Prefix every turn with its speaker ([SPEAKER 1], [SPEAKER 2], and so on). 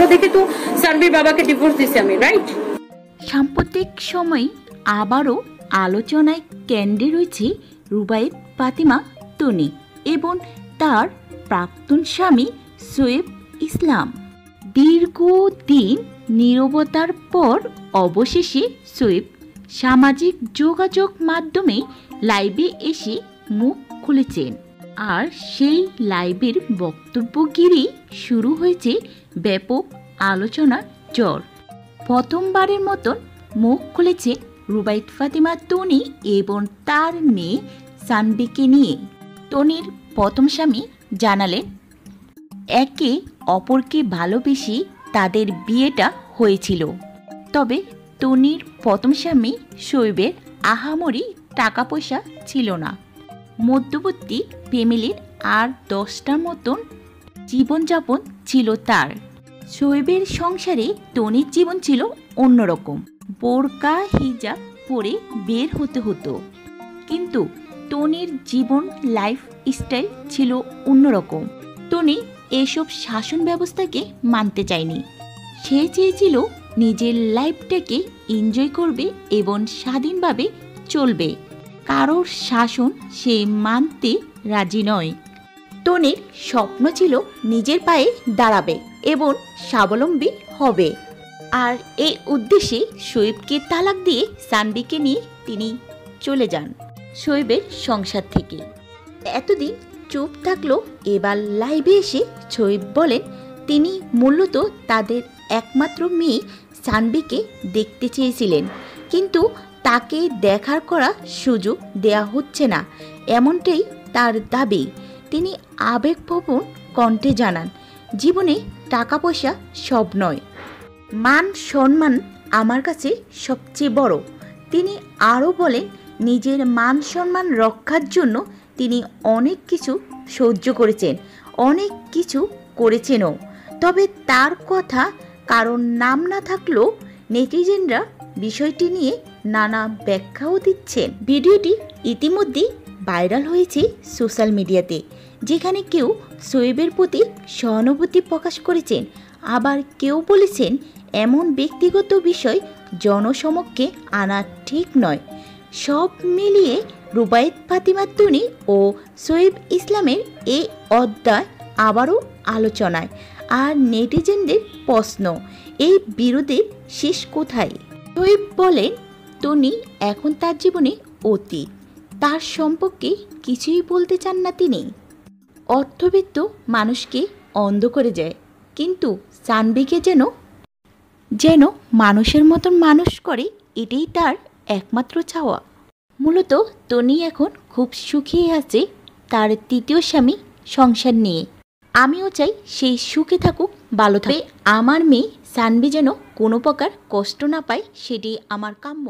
[SPEAKER 1] এগুলো দেখে তো সানভির বাবাকে ডিভোর্স দিছি আমি, রাইট?
[SPEAKER 2] সাম্প্রতিক সময় আবারও আলোচনায় কেন্দ্রে রয়েছে রুবায়েত ফাতিমা তনি এবং তার প্রাক্তন স্বামী শোয়েব ইসলাম। দীর্ঘদিন নীরবতার পর অবশেষে শোয়েব সামাজিক যোগাযোগ মাধ্যমে লাইভে এসে মুখ খুলেছেন। আর সেই লাইভের বক্তব্য ঘিরেই শুরু হয়েছে ব্যাপক আলোচনার ঝড়। প্রথমবারের মতন মুখ খুলেছে রুবায়েত ফাতিমা তনি এবং তার মেয়ে সানভিকে নিয়ে। তনির প্রথম স্বামী জানালেন, একে অপরকে ভালোবেসে তাদের বিয়েটা হয়েছিল। তবে তনির প্রথম স্বামী শোয়েবের আহামরি টাকা পয়সা ছিল না। মধ্যবর্তী ফ্যামিলির আর 10টার মতন জীবনযাপন ছিল তার। শোয়েবের সংসারে তনির জীবন ছিল অন্যরকম। বোরকা হিজাব পরে বের হতে হতো, কিন্তু তনির জীবন লাইফ স্টাইল ছিল অন্যরকম। তনি এসব শাসন ব্যবস্থাকে মানতে চায়নি। সে চেয়েছিল নিজের লাইফটাকে এনজয় করবে এবং স্বাধীনভাবে চলবে। কারোর শাসন সে মানতে রাজি নয়। তনির স্বপ্ন ছিল নিজের পায়ে দাঁড়াবে এবং স্বাবলম্বী হবে। আর এই উদ্দেশ্যে শোয়েবকে তালাক দিয়ে সানভিকে নিয়ে তিনি চলে যান শোয়েবের সংসার থেকে। এতদিন চুপ থাকলো, এবার লাইভে এসে শোয়েব বলেন তিনি মূলত তাদের একমাত্র মেয়ে সানভিকে দেখতে চেয়েছিলেন, কিন্তু তাকে দেখার করা সুযোগ দেয়া হচ্ছে না, এমনটাই তার দাবি। তিনি আবেগপ্রবণ কণ্ঠে জানান, জীবনে টাকা পয়সা সব নয়, মান সম্মান আমার কাছে সবচেয়ে বড়। তিনি আরও বলেন, নিজের মান সম্মান রক্ষার জন্য তিনি অনেক কিছু সহ্য করেছেন, অনেক কিছু করেছেনও। তবে তার কথা কারণ নাম না থাকলেও নেটিজেনরা বিষয়টি নিয়ে নানা ব্যাখ্যাও দিচ্ছেন। ভিডিওটি ইতিমধ্যেই ভাইরাল হয়েছে সোশ্যাল মিডিয়াতে, যেখানে কেউ শোয়েবের প্রতি সহানুভূতি প্রকাশ করেছেন, আবার কেউ বলেছেন এমন ব্যক্তিগত বিষয় জনসমক্ষে আনা ঠিক নয়। সব মিলিয়ে রুবায়েত ফাতিমা তনি ও শোয়েব ইসলামের এই অধ্যায় আবারও আলোচনায়। আর নেটিজেনদের প্রশ্ন, এই বিরোধের শেষ কোথায়? শোয়েব বলেন, তনি এখন তার জীবনে অতীত, তার সম্পর্কে কিছুই বলতে চান না তিনি। অর্থবিত্ত মানুষকে অন্ধ করে যায়, কিন্তু সানভিকে যেন মানুষের মতন মানুষ করে, এটাই তার একমাত্র চাওয়া। মূলত তনি এখন খুব সুখী আছে তার তৃতীয় স্বামী সংসার নিয়ে। আমিও চাই সেই সুখে থাকুক, ভালো থাকে। আমার মেয়ে সানভি যেন কোনো প্রকার কষ্ট না পায়, সেটি আমার কাম্য।